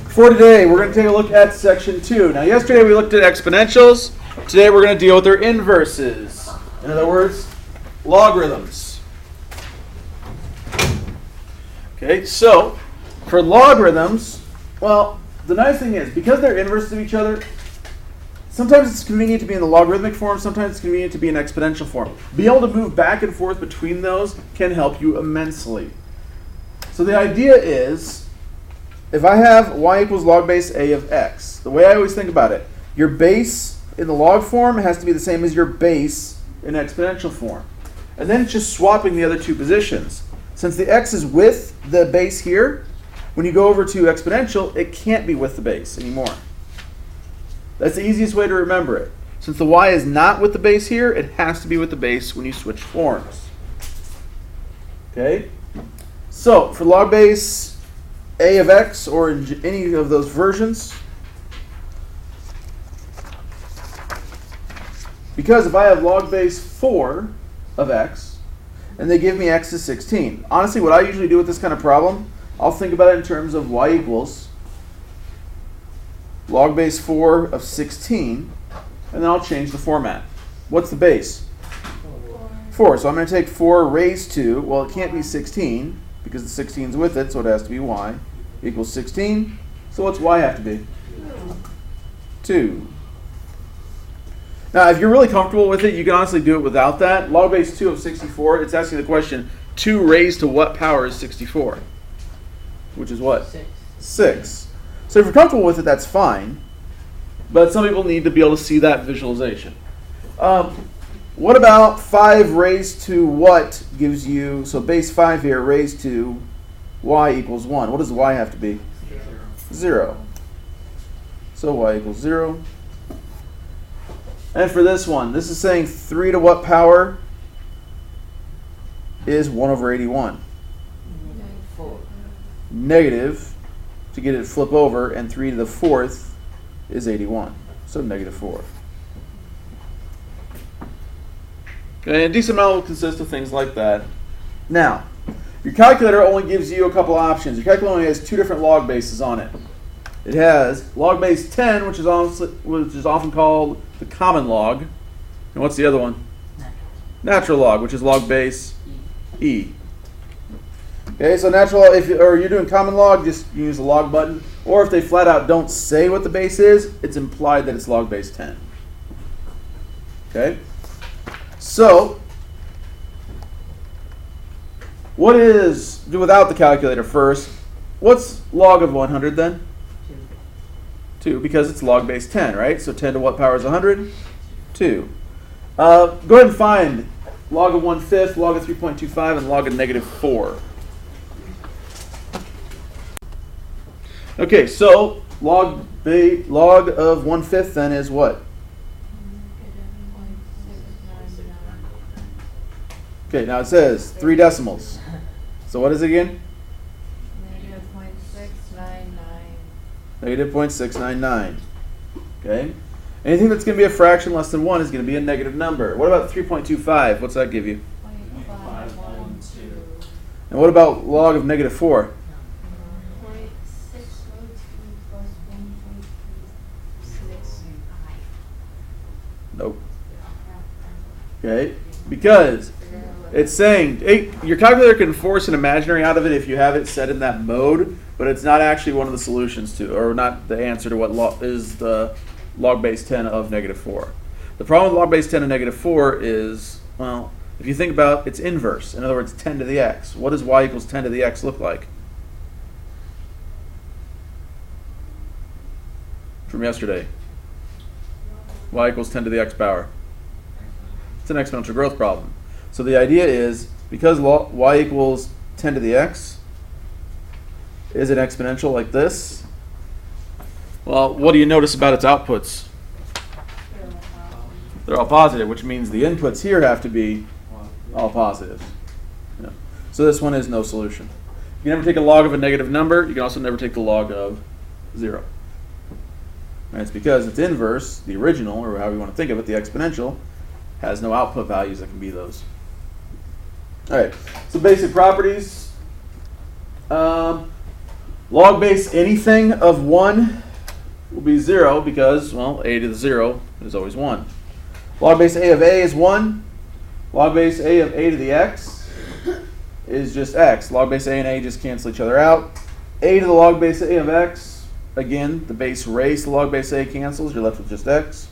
For today, we're going to take a look at section 2. Now, yesterday we looked at exponentials. Today we're going to deal with their inverses. In other words, logarithms. Okay, so for logarithms, well, the nice thing is, because they're inverses of each other, sometimes it's convenient to be in the logarithmic form, sometimes it's convenient to be in exponential form. Being able to move back and forth between those can help you immensely. So the idea is, if I have y equals log base a of x, the way I always think about it, your base in the log form has to be the same as your base in exponential form. And then it's just swapping the other two positions. Since the x is with the base here, when you go over to exponential, it can't be with the base anymore. That's the easiest way to remember it. Since the y is not with the base here, it has to be with the base when you switch forms. Okay? So, for log base a of x, or in any of those versions, because if I have log base 4 of x, and they give me x is 16, honestly what I usually do with this kind of problem, I'll think about it in terms of y equals log base 4 of 16, and then I'll change the format. What's the base? 4. So I'm going to take 4 raised to, well, it can't be 16, because the 16 is with it, so it has to be y, equals 16. So what's y have to be? 2. Now, if you're really comfortable with it, you can honestly do it without that. Log base 2 of 64, it's asking the question, 2 raised to what power is 64? Which is what? 6. So if you're comfortable with it, that's fine. But some people need to be able to see that visualization. What about 5 raised to what gives you, so base 5 here, raised to y equals 1. What does y have to be? 0. So y equals 0. And for this one, this is saying 3 to what power is 1 over 81? Negative, to get it to flip over, and 3 to the 4th is 81. So negative 4. Okay, a decent amount will consist of things like that. Now, your calculator only gives you a couple options. Your calculator only has 2 different log bases on it. It has log base 10, which is often called the common log. And what's the other one? Natural log, which is log base E. Okay, so natural, or you're doing common log, just use the log button. Or if they flat out don't say what the base is, it's implied that it's log base 10. Okay? So, what is, do without the calculator first, what's log of 100 then? 2, because it's log base 10, right? So 10 to what power is 100? 2. Go ahead and find log of 1/5, log of 3.25, and log of negative 4. Okay, so log of 1/5 then is what? Okay, now it says 3 decimals. So what is it again? Negative 0.699. Negative 0.699. Okay. Anything that's going to be a fraction less than 1 is going to be a negative number. What about 3.25? What's that give you? 0.512. And what about log of negative 4? 0.602 plus 1.35. Nope. Okay. Because it's saying, your calculator can force an imaginary out of it if you have it set in that mode, but it's not actually one of the solutions to, or not the answer to what is the log base 10 of negative 4. The problem with log base 10 of negative 4 is, well, if you think about its inverse, in other words, 10 to the x. What does y equals 10 to the x look like? From yesterday. Y equals 10 to the x power. It's an exponential growth problem. So the idea is, because y equals 10 to the x is an exponential like this, well, what do you notice about its outputs? They're all positive, which means the inputs here have to be all positive. Yeah. So this one is no solution. You can never take a log of a negative number. You can also never take the log of 0. And it's because its inverse, the original, or however you want to think of it, the exponential, has no output values that can be those. All right, so basic properties. Log base anything of 1 will be 0 because, well, a to the 0 is always 1. Log base a of a is 1. Log base a of a to the x is just x. Log base a and a just cancel each other out. A to the log base a of x, again, the base raised to log base a cancels. You're left with just x.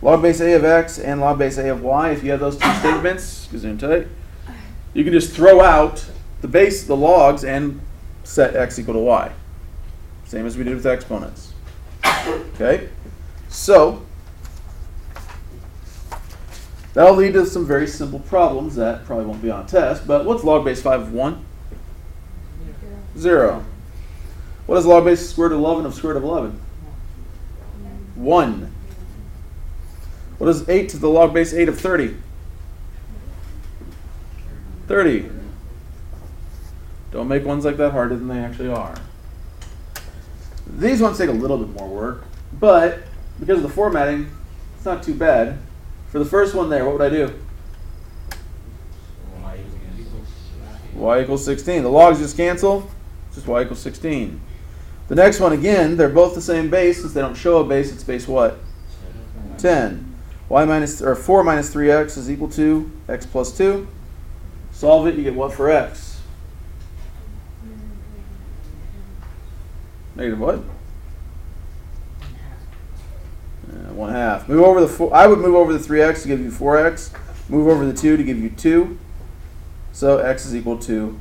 Log base a of x and log base a of y, if you have those two statements, gesundheit, you can just throw out the logs and set x equal to y. Same as we did with exponents. Okay? So, that'll lead to some very simple problems that probably won't be on a test, but what's log base 5 of 1? 0. What is log base square root of 11 of square root of 11? 1. What is 8 to the log base 8 of 30? 30. Don't make ones like that harder than they actually are. These ones take a little bit more work, but because of the formatting, it's not too bad. For the first one there, what would I do? Y equals 16. The logs just cancel. It's just y equals 16. The next one, again, they're both the same base. Since they don't show a base, it's base what? 10. 4 minus 3x is equal to x plus 2. Solve it, you get what for x? Negative what? 1/2. Move over the 4. I would move over the 3x to give you 4x. Move over the 2 to give you 2. So x is equal to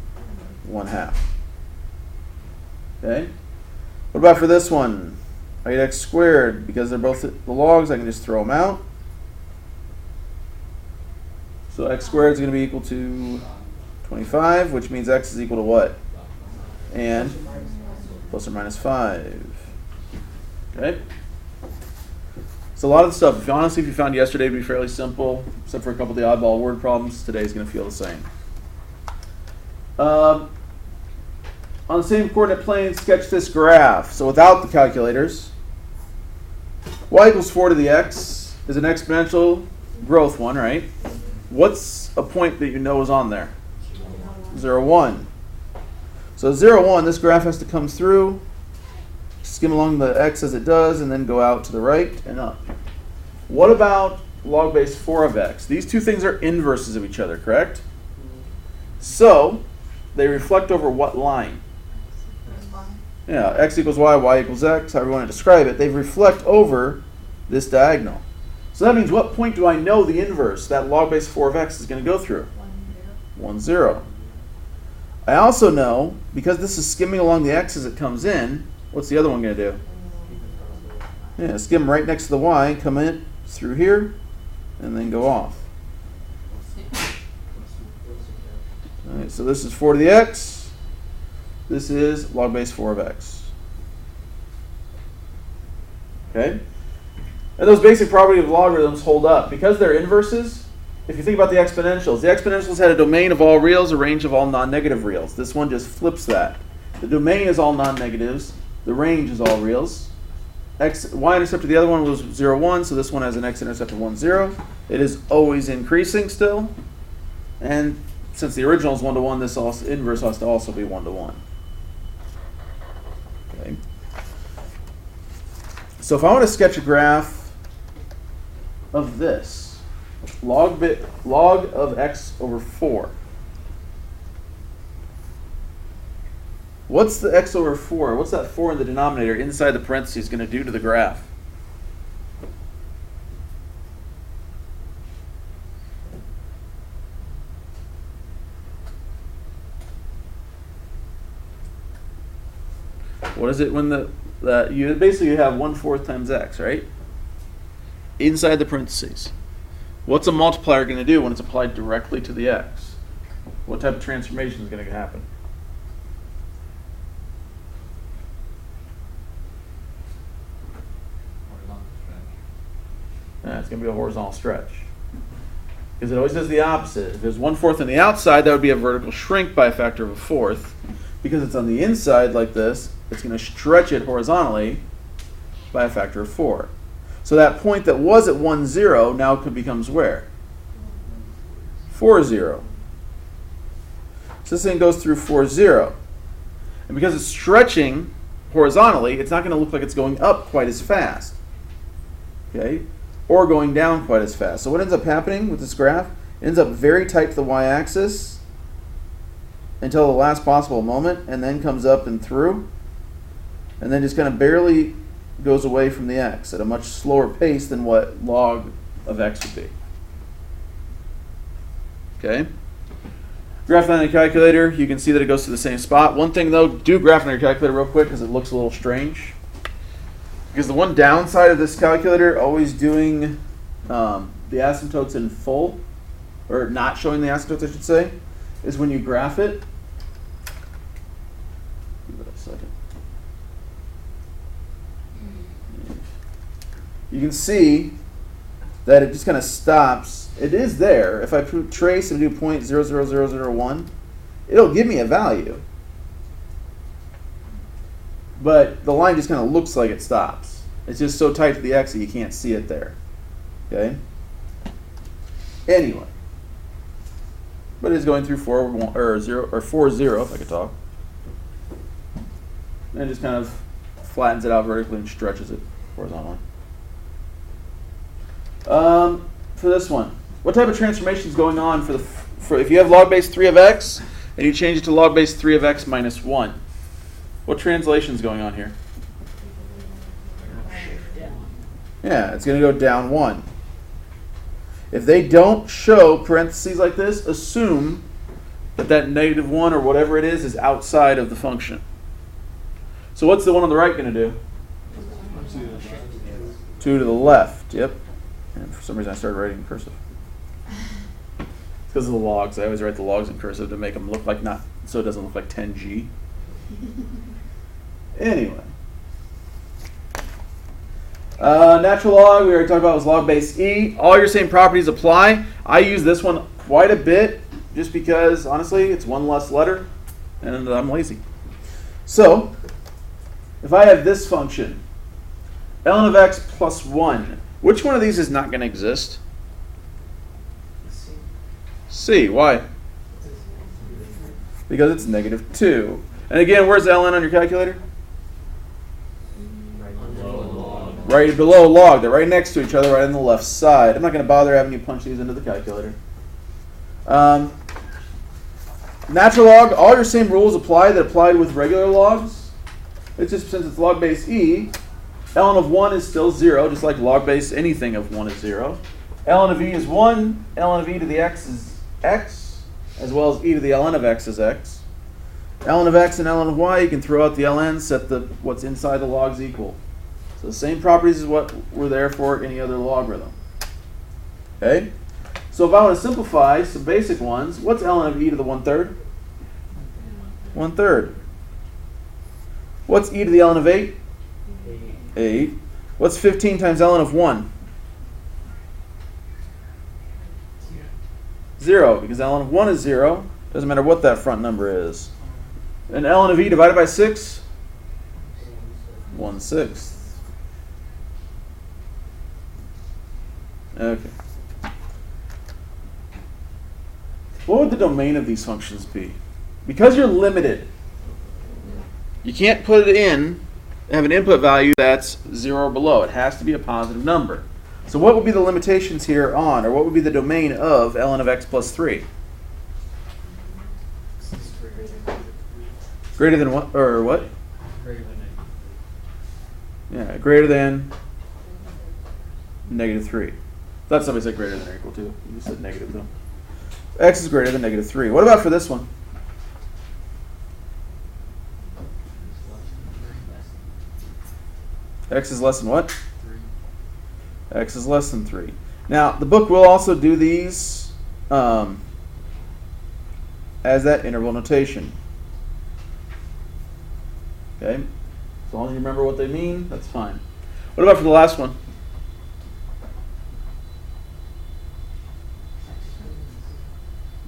1/2. Okay. What about for this one? I get x squared. Because they're both the logs, I can just throw them out. So x squared is going to be equal to 25, which means x is equal to what? And plus or minus 5. Okay? So a lot of the stuff, honestly, if you found yesterday to be fairly simple, except for a couple of the oddball word problems, today's going to feel the same. On the same coordinate plane, sketch this graph. So without the calculators, y equals 4 to the x is an exponential growth one, right? What's a point that you know is on there? 0, 1. So 0, 1, this graph has to come through, skim along the x as it does, and then go out to the right and up. What about log base 4 of x? These two things are inverses of each other, correct? So they reflect over what line? Yeah, x equals y equals x, however you want to describe it. They reflect over this diagonal. So that means what point do I know the inverse, that log base 4 of x, is going to go through? 1, 0. I also know, because this is skimming along the x as it comes in, what's the other one going to do? Yeah, skim right next to the y, come in through here, and then go off. All right, so this is 4 to the x. This is log base 4 of x. Okay? And those basic properties of logarithms hold up. Because they're inverses, if you think about the exponentials had a domain of all reals, a range of all non-negative reals. This one just flips that. The domain is all non-negatives. The range is all reals. Y-intercept of the other one was 0, 1, so this one has an x-intercept of 1, 0. It is always increasing still. And since the original is 1 to 1, this inverse has to also be 1 to 1. Okay. So if I want to sketch a graph of this, log of x over 4. What's the x over 4? What's that 4 in the denominator inside the parentheses going to do to the graph? What is it when you basically have 1/4 times x, right? Inside the parentheses. What's a multiplier going to do when it's applied directly to the x? What type of transformation is going to happen? It's going to be a horizontal stretch. Because it always does the opposite. If there's 1/4 on the outside, that would be a vertical shrink by a factor of 1/4. Because it's on the inside like this, it's going to stretch it horizontally by a factor of 4. So that point that was at 1, 0 now becomes where? 4, 0. So this thing goes through 4, 0. And because it's stretching horizontally, it's not going to look like it's going up quite as fast. Okay? Or going down quite as fast. So what ends up happening with this graph? It ends up very tight to the y-axis until the last possible moment, and then comes up and through, and then just kind of barely goes away from the x at a much slower pace than what log of x would be. Okay? Graph that on your calculator, you can see that it goes to the same spot. One thing though, do graph on your calculator real quick because it looks a little strange. Because the one downside of this calculator, always doing the asymptotes in full, or not showing the asymptotes I should say, is when you graph it. Give it a second. You can see that it just kind of stops. It is there. If I trace and do 0.00001, it'll give me a value. But the line just kind of looks like it stops. It's just so tight to the x that you can't see it there. Okay? Anyway. But it's going through 4, 0, or 4, 0, if I could talk. And it just kind of flattens it out vertically and stretches it horizontally. For this one, what type of transformation is going on for if you have log base 3 of x and you change it to log base 3 of x minus 1? What translation is going on here? Yeah, it's going to go down 1. If they don't show parentheses like this, assume that that negative 1 or whatever it is outside of the function. So what's the one on the right going to do? 2 to the left, yep. And for some reason I started writing in cursive. It's because of the logs. I always write the logs in cursive to make them look like not, so it doesn't look like 10G. Anyway. Natural log, we already talked about, was log base e. All your same properties apply. I use this one quite a bit just because, honestly, it's one less letter and I'm lazy. So, if I have this function, ln of x plus 1, which one of these is not going to exist? C. Why? Because it's negative 2. And again, where's ln on your calculator? Right below log. They're right next to each other, right on the left side. I'm not going to bother having you punch these into the calculator. Natural log, all your same rules apply that applied with regular logs. It's just since it's log base e, ln of 1 is still 0, just like log base anything of 1 is 0. ln of e is 1, ln of e to the x is x, as well as e to the ln of x is x. ln of x and ln of y, you can throw out the ln, set what's inside the logs equal. So the same properties as what were there for any other logarithm. Okay? So if I want to simplify some basic ones, what's ln of e to the 1/3? 1/3. What's e to the ln of 8? 8. What's 15 times ln of 1? 0, because ln of 1 is 0. Doesn't matter what that front number is. And ln of e divided by 6? 1/6. Okay. What would the domain of these functions be? Because you're limited, you can't put it in and have an input value that's 0 or below. It has to be a positive number. So what would be the limitations here on, or what would be the domain of ln of x plus 3? Greater than what? Or what? Greater than Yeah, greater than negative 3. I thought somebody said greater than or equal to. You just said negative though. X is greater than negative 3. What about for this one? X is less than what? 3. X is less than 3. Now, the book will also do these as that interval notation. Okay? As long as you remember what they mean, that's fine. What about for the last one?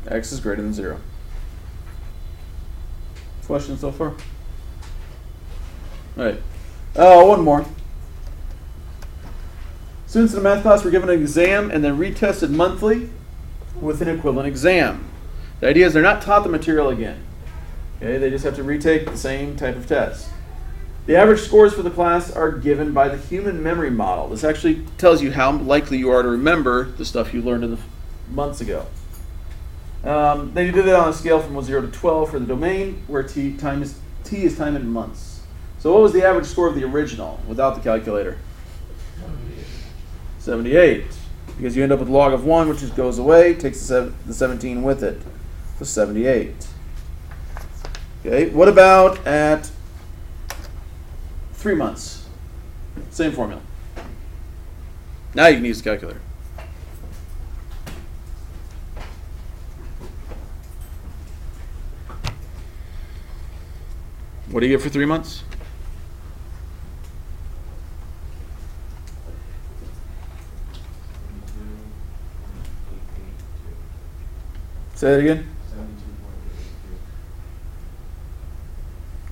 X is greater than 0. Questions so far? All right. One more. Students in a math class were given an exam and then retested monthly with an equivalent exam. The idea is they're not taught the material again. Okay, they just have to retake the same type of test. The average scores for the class are given by the human memory model. This actually tells you how likely you are to remember the stuff you learned months ago. They did it on a scale from 0 to 12 for the domain, where t is time in months. So what was the average score of the original without the calculator? 78. Because you end up with log of 1, which just goes away, takes the 17 with it. So 78. Okay, what about at 3 months? Same formula. Now you can use the calculator. What do you get for 3 months? Say that again. 72.82.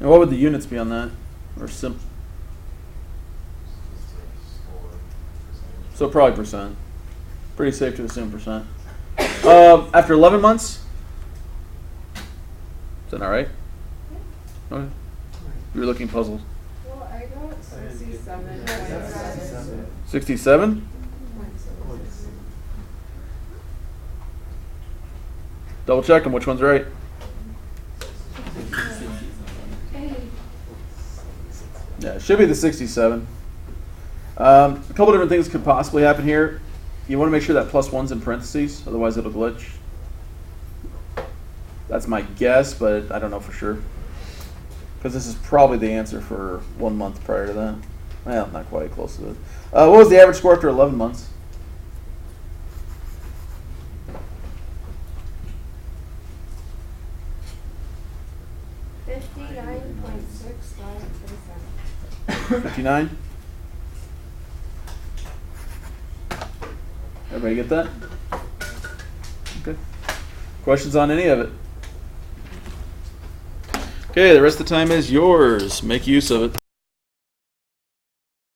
And what would the units be on that? Or so probably percent. Pretty safe to assume percent. After 11 months? Is that not right? Okay. You're looking puzzled. Well, I got 67. 67? Double check them. Which one's right? Yeah, it should be the 67. A couple different things could possibly happen here. You want to make sure that +1's in parentheses, otherwise it'll glitch. That's my guess, but I don't know for sure. Because this is probably the answer for 1 month prior to that. Well, not quite close to it. What was the average score after 11 months? $59.65. 59? Everybody get that? Okay. Questions on any of it? Okay, the rest of the time is yours. Make use of it.